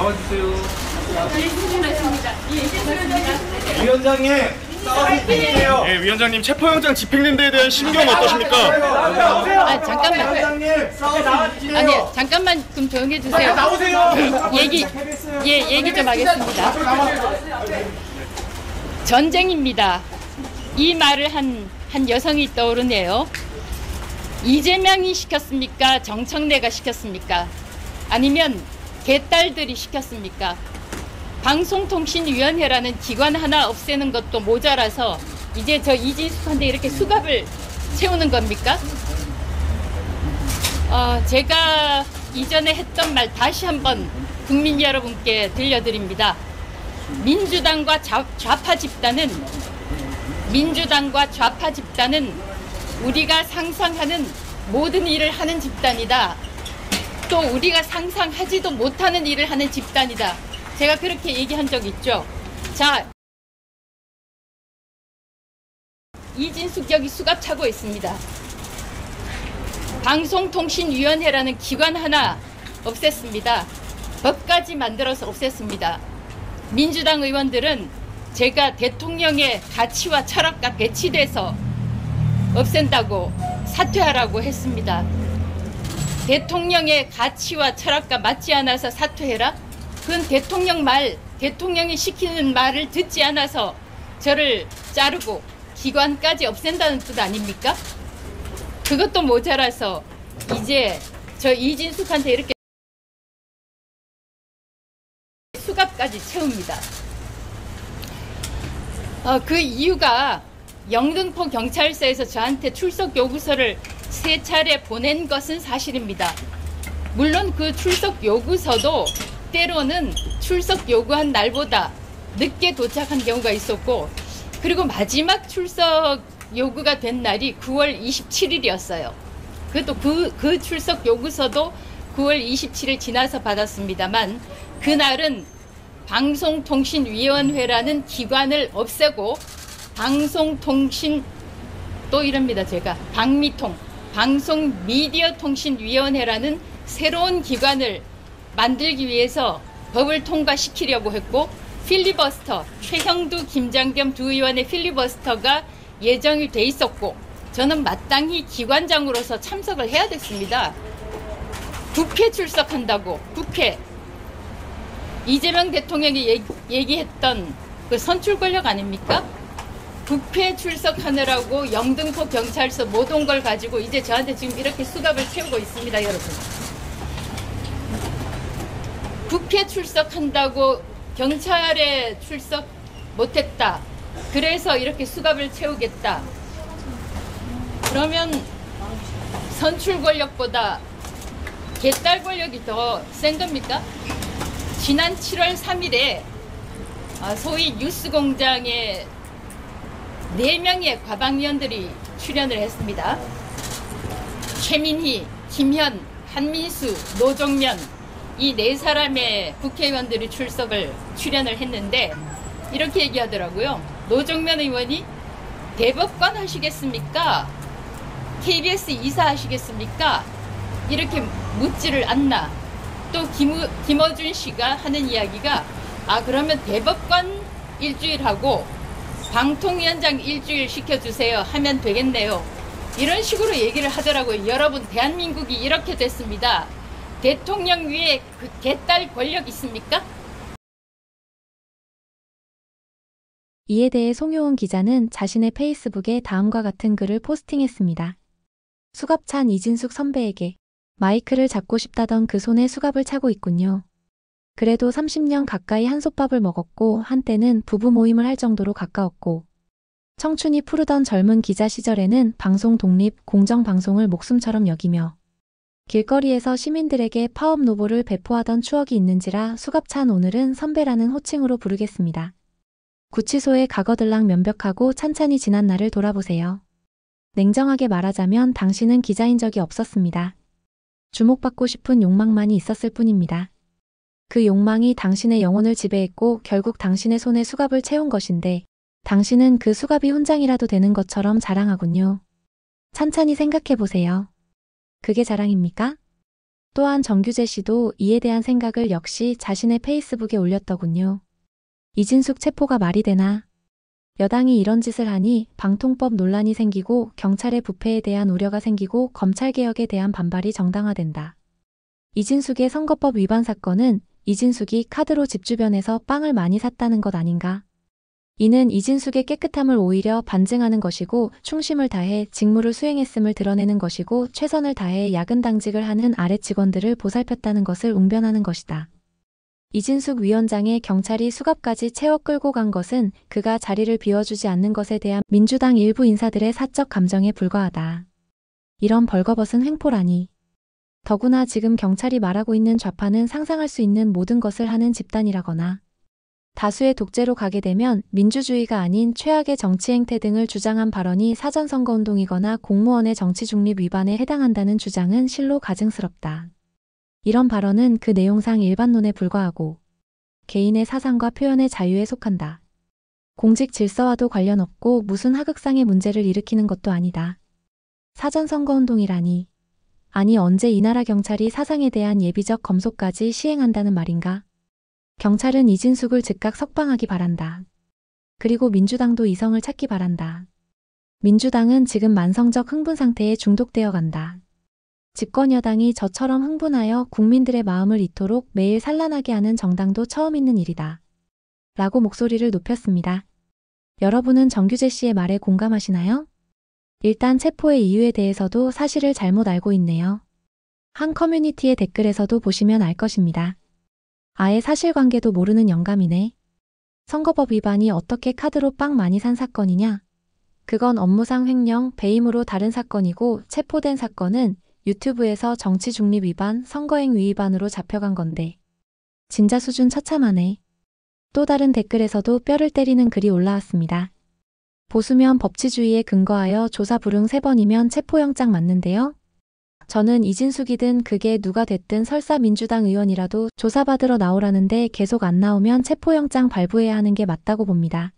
나와주세요. 예, 실례했습니다. 예, 실례했습니다. 위원장님, 싸워주세요. 네, 위원장님 체포영장 집행된 데에 대한 신경 어떠십니까? 아, 잠깐만. 위원장님, 싸워주세요. 아니, 잠깐만 좀 조용해 주세요. 나오세요. 얘기 좀 하겠습니다. 전쟁입니다. 이 말을 한 여성이 떠오르네요. 이재명이 시켰습니까? 정청래가 시켰습니까? 아니면 개딸들이 시켰습니까? 방송통신위원회라는 기관 하나 없애는 것도 모자라서 이제 저 이진숙한테 이렇게 수갑을 채우는 겁니까? 제가 이전에 했던 말 다시 한번 국민 여러분께 들려드립니다. 민주당과 좌파 집단은 우리가 상상하는 모든 일을 하는 집단이다. 또 우리가 상상하지도 못하는 일을 하는 집단이다. 제가 그렇게 얘기한 적 있죠. 자, 이진숙 여기 수갑 차고 있습니다. 방송통신위원회라는 기관 하나 없앴습니다. 법까지 만들어서 없앴습니다. 민주당 의원들은 제가 대통령의 가치와 철학과 배치돼서 없앤다고 사퇴하라고 했습니다. 대통령의 가치와 철학과 맞지 않아서 사퇴해라? 그건 대통령이 시키는 말을 듣지 않아서 저를 자르고 기관까지 없앤다는 뜻 아닙니까? 그것도 모자라서 이제 저 이진숙한테 이렇게 수갑까지 채웁니다. 그 이유가 영등포 경찰서에서 저한테 출석 요구서를 3차례 보낸 것은 사실입니다. 물론 그 출석 요구서도 때로는 출석 요구한 날보다 늦게 도착한 경우가 있었고, 그리고 마지막 출석 요구가 된 날이 9월 27일이었어요. 그것도 그 출석 요구서도 9월 27일 지나서 받았습니다만, 그날은 방송통신위원회라는 기관을 없애고 방송통신, 또 이럽니다 제가, 방송미디어통신위원회라는 새로운 기관을 만들기 위해서 법을 통과시키려고 했고, 필리버스터, 최형두, 김장겸 두 의원의 필리버스터가 예정이 돼 있었고, 저는 마땅히 기관장으로서 참석을 해야 됐습니다. 국회 출석한다고, 국회. 이재명 대통령이 얘기했던 그 선출 권력 아닙니까? 국회 출석하느라고 영등포 경찰서 못 온 걸 가지고 이제 저한테 지금 이렇게 수갑을 채우고 있습니다, 여러분. 국회 출석한다고 경찰에 출석 못했다. 그래서 이렇게 수갑을 채우겠다. 그러면 선출 권력보다 개딸 권력이 더 센 겁니까? 지난 7월 3일에 소위 뉴스공장에 4명의 과방위원들이 출연을 했습니다. 최민희, 김현, 한민수, 노종면, 이 4사람의 국회의원들이 출연을 했는데 이렇게 얘기하더라고요. 노종면 의원이 대법관 하시겠습니까? KBS 이사 하시겠습니까? 이렇게 묻지를 않나. 또 김어준 씨가 하는 이야기가, 그러면 대법관 일주일하고 방통위원장 일주일 시켜주세요 하면 되겠네요. 이런 식으로 얘기를 하더라고요. 여러분, 대한민국이 이렇게 됐습니다. 대통령 위에 그 개딸 권력 있습니까? 이에 대해 송효은 기자는 자신의 페이스북에 다음과 같은 글을 포스팅했습니다. 수갑찬 이진숙 선배에게 마이크를 잡고 싶다던 그 손에 수갑을 차고 있군요. 그래도 30년 가까이 한솥밥을 먹었고 한때는 부부 모임을 할 정도로 가까웠고, 청춘이 푸르던 젊은 기자 시절에는 방송 독립, 공정방송을 목숨처럼 여기며 길거리에서 시민들에게 파업 노보를 배포하던 추억이 있는지라 수갑찬 오늘은 선배라는 호칭으로 부르겠습니다. 구치소의 과거들랑 면벽하고 찬찬히 지난 날을 돌아보세요. 냉정하게 말하자면 당신은 기자인 적이 없었습니다. 주목받고 싶은 욕망만이 있었을 뿐입니다. 그 욕망이 당신의 영혼을 지배했고 결국 당신의 손에 수갑을 채운 것인데, 당신은 그 수갑이 훈장이라도 되는 것처럼 자랑하군요. 찬찬히 생각해보세요. 그게 자랑입니까? 또한 정규재 씨도 이에 대한 생각을 역시 자신의 페이스북에 올렸더군요. 이진숙 체포가 말이 되나? 여당이 이런 짓을 하니 방통법 논란이 생기고 경찰의 부패에 대한 우려가 생기고 검찰개혁에 대한 반발이 정당화된다. 이진숙의 선거법 위반 사건은 이진숙이 카드로 집 주변에서 빵을 많이 샀다는 것 아닌가? 이는 이진숙의 깨끗함을 오히려 반증하는 것이고 충심을 다해 직무를 수행했음을 드러내는 것이고 최선을 다해 야근 당직을 하는 아래 직원들을 보살폈다는 것을 웅변하는 것이다. 이진숙 위원장의 경찰이 수갑까지 채워 끌고 간 것은 그가 자리를 비워주지 않는 것에 대한 민주당 일부 인사들의 사적 감정에 불과하다. 이런 벌거벗은 횡포라니. 더구나 지금 경찰이 말하고 있는 좌파는 상상할 수 있는 모든 것을 하는 집단이라거나 다수의 독재로 가게 되면 민주주의가 아닌 최악의 정치 행태 등을 주장한 발언이 사전선거운동이거나 공무원의 정치 중립 위반에 해당한다는 주장은 실로 가증스럽다. 이런 발언은 그 내용상 일반론에 불과하고 개인의 사상과 표현의 자유에 속한다. 공직 질서와도 관련 없고 무슨 하극상의 문제를 일으키는 것도 아니다. 사전선거운동이라니. 아니 언제 이 나라 경찰이 사상에 대한 예비적 검소까지 시행한다는 말인가? 경찰은 이진숙을 즉각 석방하기 바란다. 그리고 민주당도 이성을 찾기 바란다. 민주당은 지금 만성적 흥분 상태에 중독되어 간다. 집권 여당이 저처럼 흥분하여 국민들의 마음을 이토록 매일 산란하게 하는 정당도 처음 있는 일이다. 라고 목소리를 높였습니다. 여러분은 정규재 씨의 말에 공감하시나요? 일단 체포의 이유에 대해서도 사실을 잘못 알고 있네요. 한 커뮤니티의 댓글에서도 보시면 알 것입니다. 아예 사실관계도 모르는 영감이네. 선거법 위반이 어떻게 카드로 빵 많이 산 사건이냐? 그건 업무상 횡령, 배임으로 다른 사건이고 체포된 사건은 유튜브에서 정치 중립 위반, 선거행위 위반으로 잡혀간 건데. 진짜 수준 처참하네. 또 다른 댓글에서도 뼈를 때리는 글이 올라왔습니다. 보수면 법치주의에 근거하여 조사 불응 3번이면 체포영장 맞는데요? 저는 이진숙이든 그게 누가 됐든 설사 민주당 의원이라도 조사받으러 나오라는데 계속 안 나오면 체포영장 발부해야 하는 게 맞다고 봅니다.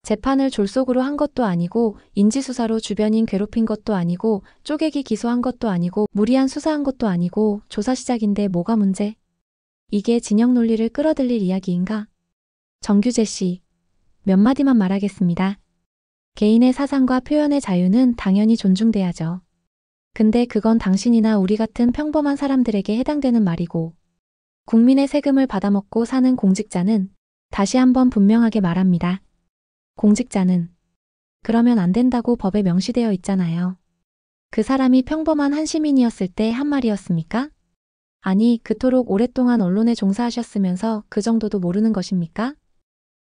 재판을 졸속으로 한 것도 아니고 인지수사로 주변인 괴롭힌 것도 아니고 쪼개기 기소한 것도 아니고 무리한 수사한 것도 아니고 조사 시작인데 뭐가 문제? 이게 진영 논리를 끌어들일 이야기인가? 정규재 씨, 몇 마디만 말하겠습니다. 개인의 사상과 표현의 자유는 당연히 존중돼야죠. 근데 그건 당신이나 우리 같은 평범한 사람들에게 해당되는 말이고 국민의 세금을 받아먹고 사는 공직자는 다시 한번 분명하게 말합니다. 공직자는 그러면 안 된다고 법에 명시되어 있잖아요. 그 사람이 평범한 한 시민이었을 때 한 말이었습니까? 아니, 그토록 오랫동안 언론에 종사하셨으면서 그 정도도 모르는 것입니까?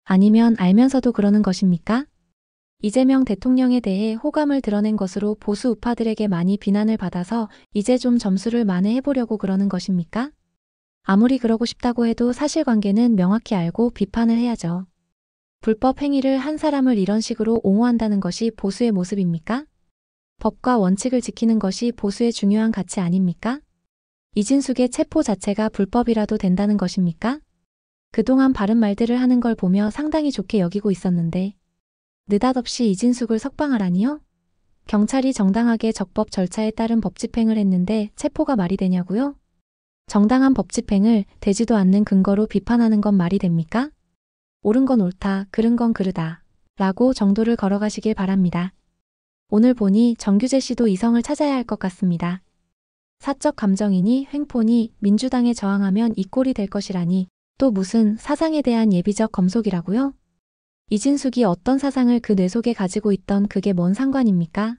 아니면 알면서도 그러는 것입니까? 이재명 대통령에 대해 호감을 드러낸 것으로 보수 우파들에게 많이 비난을 받아서 이제 좀 점수를 만회해보려고 그러는 것입니까? 아무리 그러고 싶다고 해도 사실관계는 명확히 알고 비판을 해야죠. 불법 행위를 한 사람을 이런 식으로 옹호한다는 것이 보수의 모습입니까? 법과 원칙을 지키는 것이 보수의 중요한 가치 아닙니까? 이진숙의 체포 자체가 불법이라도 된다는 것입니까? 그동안 바른 말들을 하는 걸 보며 상당히 좋게 여기고 있었는데 느닷없이 이진숙을 석방하라니요? 경찰이 정당하게 적법 절차에 따른 법 집행을 했는데 체포가 말이 되냐고요? 정당한 법 집행을 되지도 않는 근거로 비판하는 건 말이 됩니까? 옳은 건 옳다, 그른 건 그르다 라고 정도를 걸어가시길 바랍니다. 오늘 보니 정규재 씨도 이성을 찾아야 할 것 같습니다. 사적 감정이니 횡포니 민주당에 저항하면 이 꼴이 될 것이라니 또 무슨 사상에 대한 예비적 검속이라고요? 이진숙이 어떤 사상을 그 뇌 속에 가지고 있던 그게 뭔 상관입니까?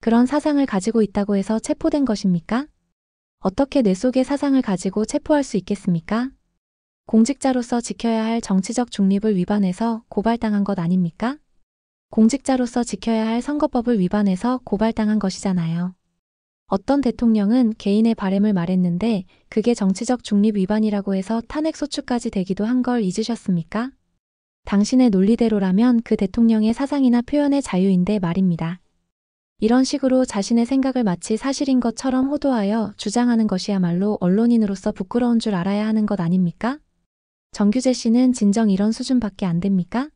그런 사상을 가지고 있다고 해서 체포된 것입니까? 어떻게 뇌 속의 사상을 가지고 체포할 수 있겠습니까? 공직자로서 지켜야 할 정치적 중립을 위반해서 고발당한 것 아닙니까? 공직자로서 지켜야 할 선거법을 위반해서 고발당한 것이잖아요. 어떤 대통령은 개인의 바램을 말했는데 그게 정치적 중립 위반이라고 해서 탄핵 소추까지 되기도 한 걸 잊으셨습니까? 당신의 논리대로라면 그 대통령의 사상이나 표현의 자유인데 말입니다. 이런 식으로 자신의 생각을 마치 사실인 것처럼 호도하여 주장하는 것이야말로 언론인으로서 부끄러운 줄 알아야 하는 것 아닙니까? 정규재 씨는 진정 이런 수준밖에 안 됩니까?